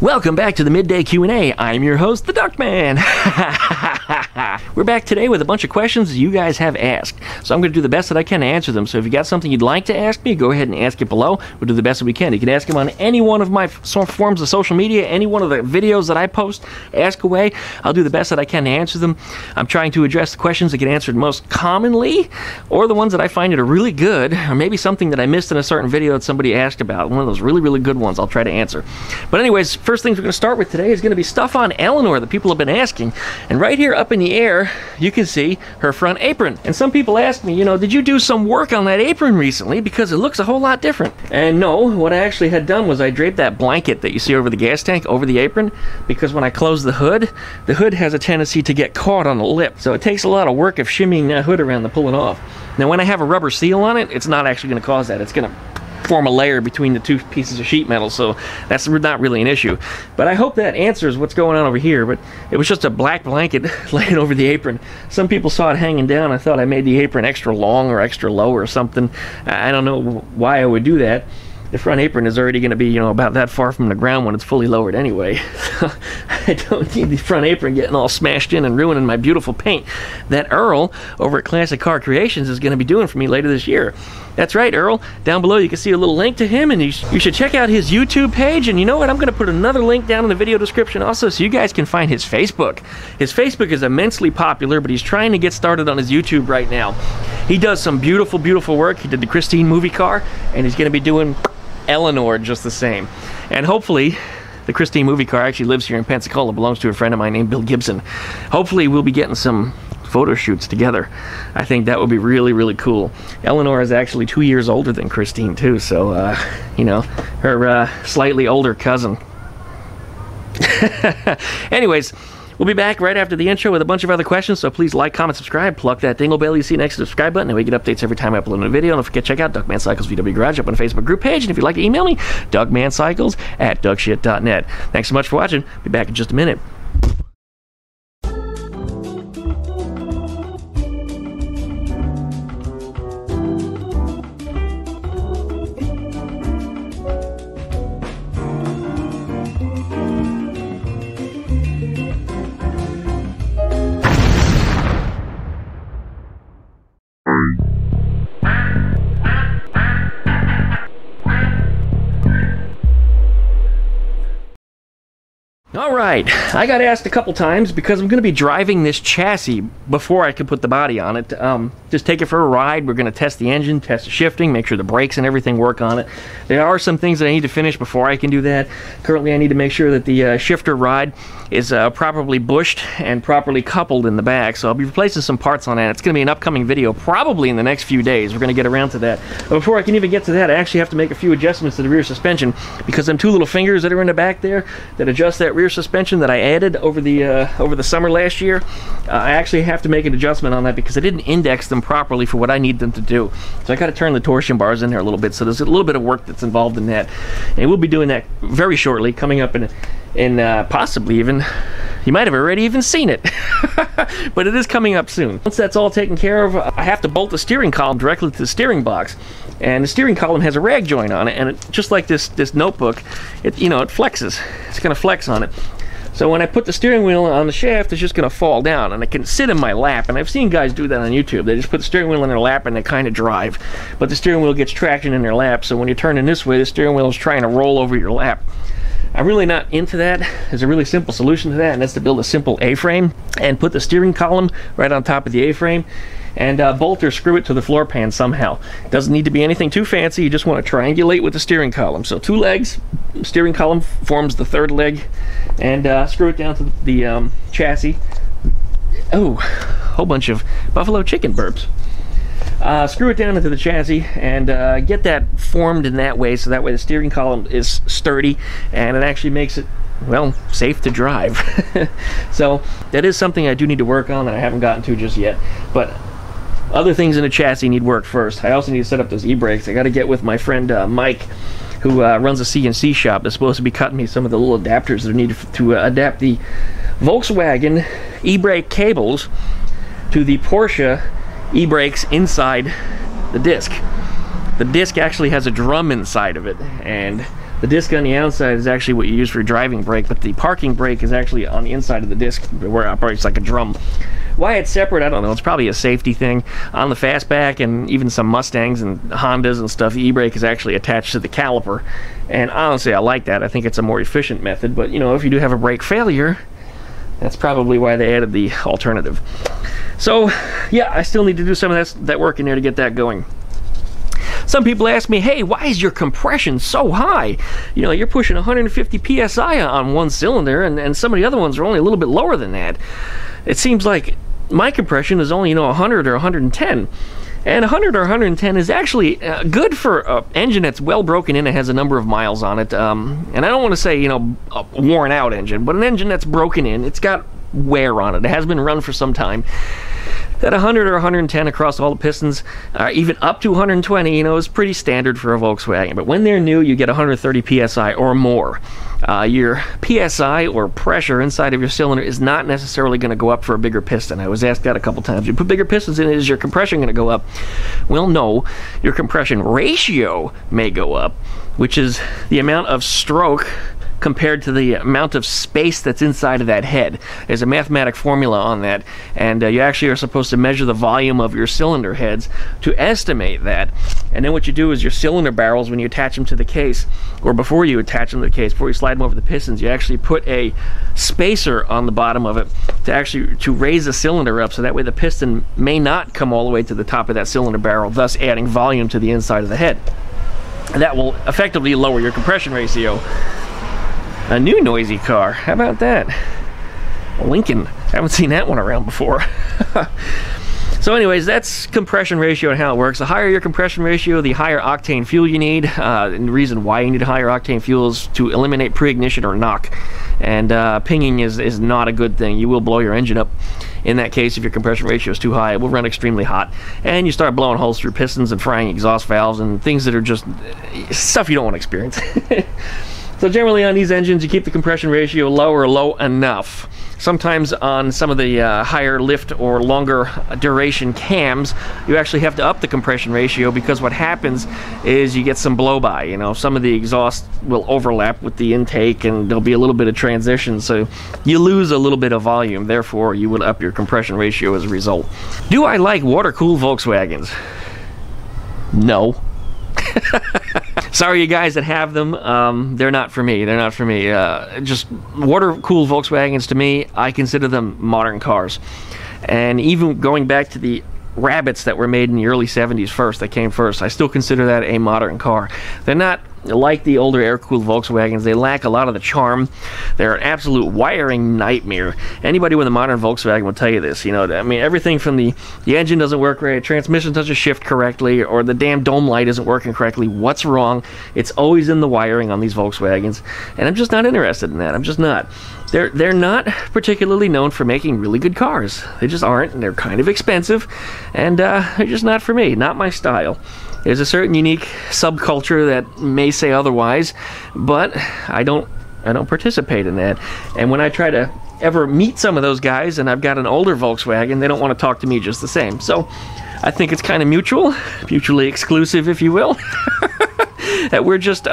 Welcome back to the Midday Q&A. I'm your host, the Duckman. We're back today with a bunch of questions you guys have asked. So I'm going to do the best that I can to answer them. So if you got something you'd like to ask me, go ahead and ask it below. We'll do the best that we can. You can ask them on any one of my forms of social media, any one of the videos that I post. Ask away. I'll do the best that I can to answer them. I'm trying to address the questions that get answered most commonly, or the ones that I find that are really good, or maybe something that I missed in a certain video that somebody asked about. One of those really, really good ones I'll try to answer. But anyways, first things we're going to start with today is going to be stuff on Eleanore that people have been asking. And right here up in the air, you can see her front apron. And some people ask me, did you do some work on that apron recently? Because it looks a whole lot different. And no, what I actually had done was I draped that blanket that you see over the gas tank over the apron, because when I close the hood has a tendency to get caught on the lip. So it takes a lot of work of shimmying that hood around to pull it off. Now when I have a rubber seal on it, it's not actually going to cause that. It's going to form a layer between the two pieces of sheet metal, so that's not really an issue. But I hope that answers what's going on over here. But it was just a black blanket laying over the apron. Some people saw it hanging down. I thought I made the apron extra long or extra low or something. I don't know why I would do that. The front apron is already going to be, about that far from the ground when it's fully lowered anyway. I don't need the front apron getting all smashed in and ruining my beautiful paint that Earl over at Classic Car Creations is going to be doing for me later this year. That's right, Earl. Down below you can see a little link to him, and you should check out his YouTube page. And you know what? I'm going to put another link down in the video description also, so you guys can find his Facebook. His Facebook is immensely popular, but he's trying to get started on his YouTube right now. He does some beautiful, beautiful work. He did the Christine movie car, and he's going to be doing Eleanore just the same. And hopefully the Christine movie car actually lives here in Pensacola, belongs to a friend of mine named Bill Gibson. Hopefully we'll be getting some photo shoots together. I think that would be really, really cool. Eleanore is actually 2 years older than Christine too, so her slightly older cousin. Anyways, we'll be back right after the intro with a bunch of other questions, so please like, comment, subscribe, pluck that dingle bell you see next to the subscribe button, and we get updates every time I upload a video. And don't forget to check out DuckmanCycles VW Garage up on the Facebook group page, and if you'd like to email me, DuckmanCycles@duckshit.net. Thanks so much for watching. Be back in just a minute. Alright, I got asked a couple times because I'm going to be driving this chassis before I can put the body on it. Just take it for a ride. We're going to test the engine, test the shifting, make sure the brakes and everything work on it. There are some things that I need to finish before I can do that. Currently I need to make sure that the shifter rod is properly bushed and properly coupled in the back, so I'll be replacing some parts on that. It's going to be an upcoming video probably in the next few days. We're going to get around to that. But before I can even get to that, I actually have to make a few adjustments to the rear suspension, because them two little fingers that are in the back there that adjust that rear suspension that I added over the summer last year, I actually have to make an adjustment on that because I didn't index them properly for what I need them to do. So I got to turn the torsion bars in there a little bit, so there's a little bit of work that's involved in that, and we'll be doing that very shortly, coming up in possibly even, you might have already even seen it, but it is coming up soon. Once that's all taken care of, I have to bolt the steering column directly to the steering box, and the steering column has a rag joint on it, and it, just like this notebook, it flexes. It's going to flex on it. So when I put the steering wheel on the shaft, it's just going to fall down, and it can sit in my lap. And I've seen guys do that on YouTube. They just put the steering wheel in their lap and they kind of drive. But the steering wheel gets traction in their lap, so when you're turning this way, the steering wheel is trying to roll over your lap. I'm really not into that. There's a really simple solution to that, and that's to build a simple A-frame and put the steering column right on top of the A-frame and bolt or screw it to the floor pan somehow. It doesn't need to be anything too fancy. You just want to triangulate with the steering column. So 2 legs, steering column forms the 3rd leg, and screw it down to the chassis. Oh, whole bunch of buffalo chicken burps. Screw it down into the chassis and get that formed in that way, so that way the steering column is sturdy and it actually makes it, well, safe to drive. So that is something I do need to work on that I haven't gotten to just yet. But other things in the chassis need work first. I also need to set up those e-brakes. I got to get with my friend Mike, who runs a CNC shop, that's supposed to be cutting me some of the little adapters that are needed to adapt the Volkswagen e-brake cables to the Porsche e-brakes inside the disc. The disc actually has a drum inside of it, and The disc on the outside is actually what you use for your driving brake, but the parking brake is actually on the inside of the disc where it operates like a drum. Why it's separate, I don't know. It's probably a safety thing. On the fastback and even some Mustangs and Hondas and stuff, the e-brake is actually attached to the caliper. And honestly, I like that. I think it's a more efficient method. But, you know, if you do have a brake failure, that's probably why they added the alternative. So, yeah, I still need to do some of that work in there to get that going. Some people ask me, hey, why is your compression so high? You know, you're pushing 150 PSI on one cylinder, and some of the other ones are only a little bit lower than that. It seems like my compression is only, you know, 100 or 110. And 100 or 110 is actually good for an engine that's well broken in and has a number of miles on it. And I don't want to say, you know, a worn out engine, but an engine that's broken in. It's got wear on it. It has been run for some time. That 100 or 110 across all the pistons, even up to 120, you know, is pretty standard for a Volkswagen. But when they're new, you get 130 PSI or more. Your PSI or pressure inside of your cylinder is not necessarily going to go up for a bigger piston. I was asked that a couple times. You put bigger pistons in it, is your compression going to go up? Well, no. Your compression ratio may go up, which is the amount of stroke compared to the amount of space that's inside of that head. There's a mathematic formula on that, and you actually are supposed to measure the volume of your cylinder heads to estimate that. And then what you do is your cylinder barrels, when you attach them to the case, or before you attach them to the case, before you slide them over the pistons, you actually put a spacer on the bottom of it to raise the cylinder up, so that way the piston may not come all the way to the top of that cylinder barrel, thus adding volume to the inside of the head. That will effectively lower your compression ratio. A new noisy car. How about that? Lincoln. Haven't seen that one around before. So anyways, that's compression ratio and how it works. The higher your compression ratio, the higher octane fuel you need. And the reason why you need higher octane fuel is to eliminate pre-ignition or knock. And pinging is not a good thing. You will blow your engine up. In that case, if your compression ratio is too high, it will run extremely hot. And you start blowing holes through pistons and frying exhaust valves and things that are just stuff you don't want to experience. So generally on these engines, you keep the compression ratio low or low enough. Sometimes on some of the higher lift or longer duration cams, you actually have to up the compression ratio, because what happens is you get some blow-by. You know, some of the exhaust will overlap with the intake and there'll be a little bit of transition, so you lose a little bit of volume. Therefore, you would up your compression ratio as a result. Do I like water-cooled Volkswagens? No. Sorry, you guys that have them. They're not for me. They're not for me. Just water-cooled Volkswagens, to me, I consider them modern cars. And even going back to the Rabbits that were made in the early 70s first, that came first, I still consider that a modern car. They're not like the older air-cooled Volkswagens. They lack a lot of the charm. They're an absolute wiring nightmare. Anybody with a modern Volkswagen will tell you this. You know, I mean, everything from the engine doesn't work right, transmission doesn't shift correctly, or the damn dome light isn't working correctly. What's wrong? It's always in the wiring on these Volkswagens, and I'm just not interested in that. I'm just not. They're not particularly known for making really good cars. They just aren't, and they're kind of expensive, and they're just not for me. Not my style. There's a certain unique subculture that may say otherwise, but I don't participate in that. And when I try to ever meet some of those guys, and I've got an older Volkswagen, they don't want to talk to me just the same. So I think it's kind of mutually exclusive, if you will, that we're just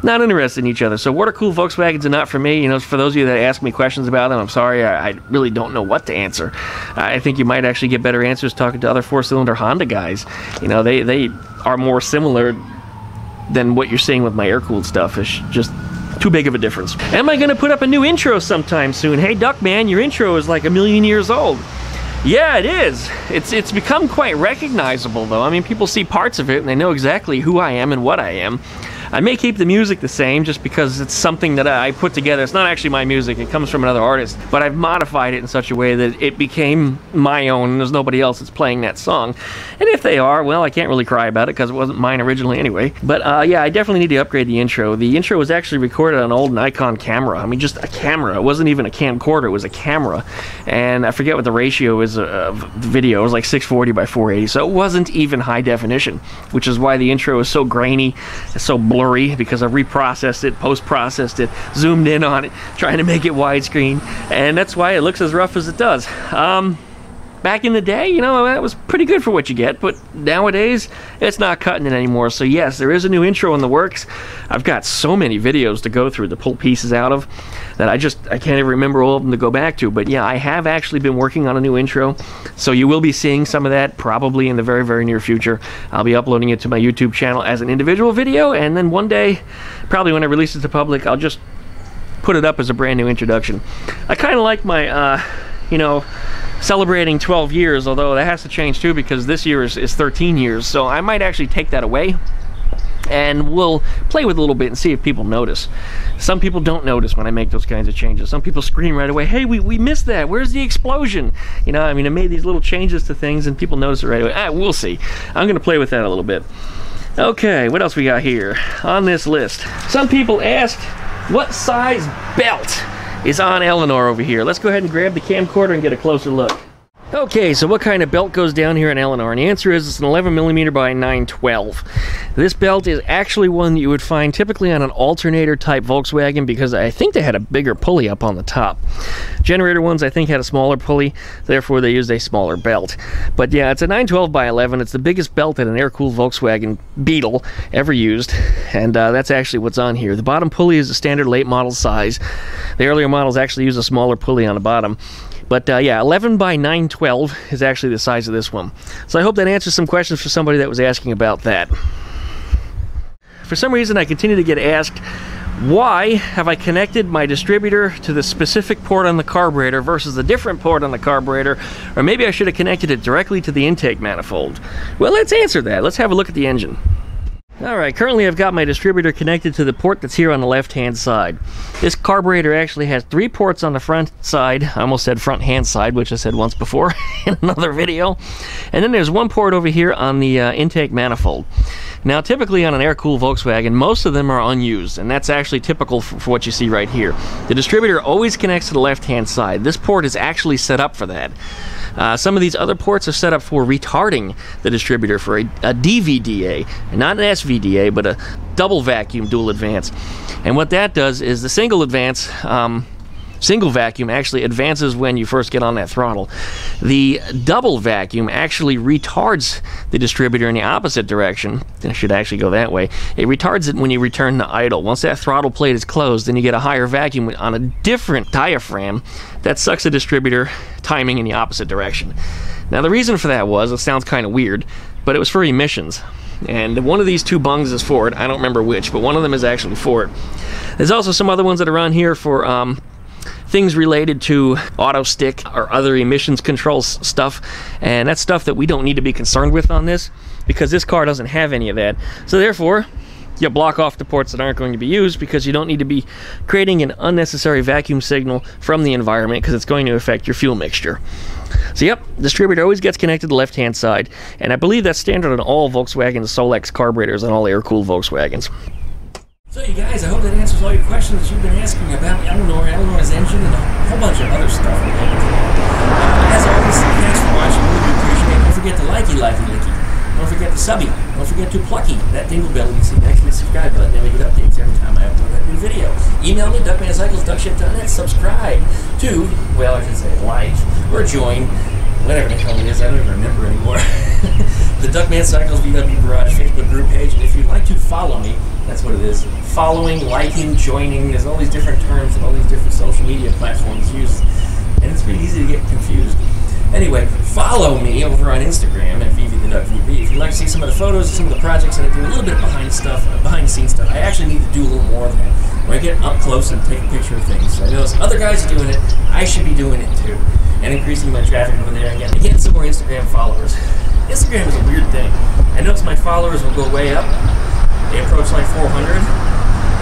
not interested in each other. So water-cooled Volkswagens are not for me. You know, for those of you that ask me questions about them, I'm sorry, I really don't know what to answer. I think you might actually get better answers talking to other four-cylinder Honda guys. You know, they are more similar than what you're seeing with my air-cooled stuff. It's just too big of a difference. Am I going to put up a new intro sometime soon? Hey, Duckman, your intro is like 1,000,000 years old. Yeah, it is. It's become quite recognizable, though. I mean, people see parts of it, and they know exactly who I am and what I am. I may keep the music the same just because it's something that I put together. It's not actually my music. It comes from another artist. But I've modified it in such a way that it became my own, and there's nobody else that's playing that song. And if they are, well, I can't really cry about it because it wasn't mine originally anyway. But yeah, I definitely need to upgrade the intro. The intro was actually recorded on an old Nikon camera. I mean, just a camera. It wasn't even a camcorder. It was a camera. And I forget what the ratio is of the video. It was like 640 by 480. So it wasn't even high definition, which is why the intro is so grainy, so blurry, because I've reprocessed it, post-processed it, zoomed in on it, trying to make it widescreen, and that's why it looks as rough as it does. Back back in the day, you know, that was pretty good for what you get, but nowadays, it's not cutting it anymore. So yes, there is a new intro in the works. I've got so many videos to go through to pull pieces out of that I can't even remember all of them to go back to. But yeah, I have actually been working on a new intro, so you will be seeing some of that probably in the very, very near future. I'll be uploading it to my YouTube channel as an individual video, and then one day, probably when I release it to public, I'll just put it up as a brand new introduction. I kind of like my, you know, celebrating 12 years, although that has to change too because this year is 13 years, so I might actually take that away and we'll play with it a little bit and see if people notice. Some people don't notice when I make those kinds of changes. Some people scream right away, hey, we missed that, where's the explosion? You know, I mean, I made these little changes to things and people notice it right away. We'll see. I'm gonna play with that a little bit. Okay, what else we got here on this list? Some people asked what size belt is on Eleanore over here. Let's go ahead and grab the camcorder and get a closer look. Okay, so what kind of belt goes down here in Eleanore? And the answer is it's an 11mm by 912. This belt is actually one that you would find typically on an alternator type Volkswagen because I think they had a bigger pulley up on the top. Generator ones I think had a smaller pulley, therefore they used a smaller belt. But yeah, it's a 912 by 11. It's the biggest belt that an air-cooled Volkswagen Beetle ever used, and that's actually what's on here. The bottom pulley is a standard late model size. The earlier models actually use a smaller pulley on the bottom. But yeah, 11 by 912 is actually the size of this one. So I hope that answers some questions for somebody that was asking about that. For some reason, I continue to get asked, why have I connected my distributor to the specific port on the carburetor versus a different port on the carburetor? Or maybe I should have connected it directly to the intake manifold. Well, let's answer that. Let's have a look at the engine. Alright, currently I've got my distributor connected to the port that's here on the left-hand side. This carburetor actually has 3 ports on the front side. I almost said front-hand side, which I said once before in another video. And then there's 1 port over here on the intake manifold. Now, typically on an air-cooled Volkswagen, most of them are unused, and that's actually typical for what you see right here. The distributor always connects to the left-hand side. This port is actually set up for that. Some of these other ports are set up for retarding the distributor for a DVDA, not an SVDA, but a double vacuum dual advance. And what that does is the single advance, single vacuum actually advances when you first get on that throttle. The double vacuum actually retards the distributor in the opposite direction. I should actually go that way. It retards it when you return to idle. Once that throttle plate is closed, then you get a higher vacuum on a different diaphragm that sucks the distributor timing in the opposite direction. Now the reason for that was, it sounds kind of weird, but it was for emissions. And one of these 2 bungs is for it. I don't remember which, but one of them is actually for it. There's also some other ones that are on here for things related to auto stick or other emissions control stuff, and that's stuff that we don't need to be concerned with on this because this car doesn't have any of that. So therefore, you block off the ports that aren't going to be used because you don't need to be creating an unnecessary vacuum signal from the environment because it's going to affect your fuel mixture. So yep, distributor always gets connected to the left-hand side, and I believe that's standard on all Volkswagen Solex carburetors and all air-cooled Volkswagens. So you guys, I hope that answers all your questions that you've been asking about Eleanor's engine, and a whole bunch of other stuff related to that. As always, thanks for watching. Really appreciate it. Don't forget to likey. Don't forget to subby. Don't forget to plucky that dingle bell you see next to the subscribe button. Then we get updates every time I upload that new video. Email me, DuckmanCycles, duckship.net. Subscribe to, well, I should say like, or join, whatever the hell it is. I don't even remember anymore. The DuckmanCycles VW Garage Facebook group page. And if you'd like to follow me, that's what it is. Following, liking, joining. There's all these different terms and all these different social media platforms used. And it's pretty easy to get confused. Anyway, follow me over on Instagram at VV_the_Duck_VV. If you'd like to see some of the photos, some of the projects that I do, a little bit of behind the scenes stuff. I actually need to do a little more of that, where I get up close and take a picture of things. So I know some other guys are doing it, I should be doing it too. And increasing my traffic over there and getting some more Instagram followers. Instagram is a weird thing. I notice my followers will go way up. They approach like 400.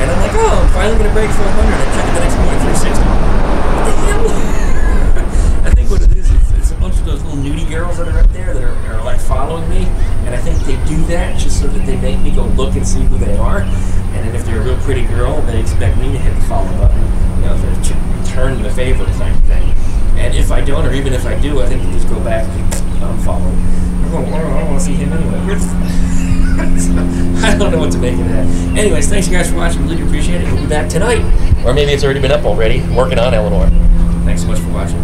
And I'm like, oh, I'm finally going to break 400. I check it the next morning, 360. What the hell? I think what it is, it's a bunch of those little nudie girls that are up there that are like following me. And I think they do that just so that they make me go look and see who they are. And then if they're a real pretty girl, they expect me to hit the follow button. You know, to return the favor type thing. And if I don't, or even if I do, I think you just go back and unfollow. I don't want to see him anyway. I don't know what to make of that. Anyways, thanks you guys for watching. Really appreciate it. We'll be back tonight. Or maybe it's already been up already. Working on Eleanore. Thanks so much for watching.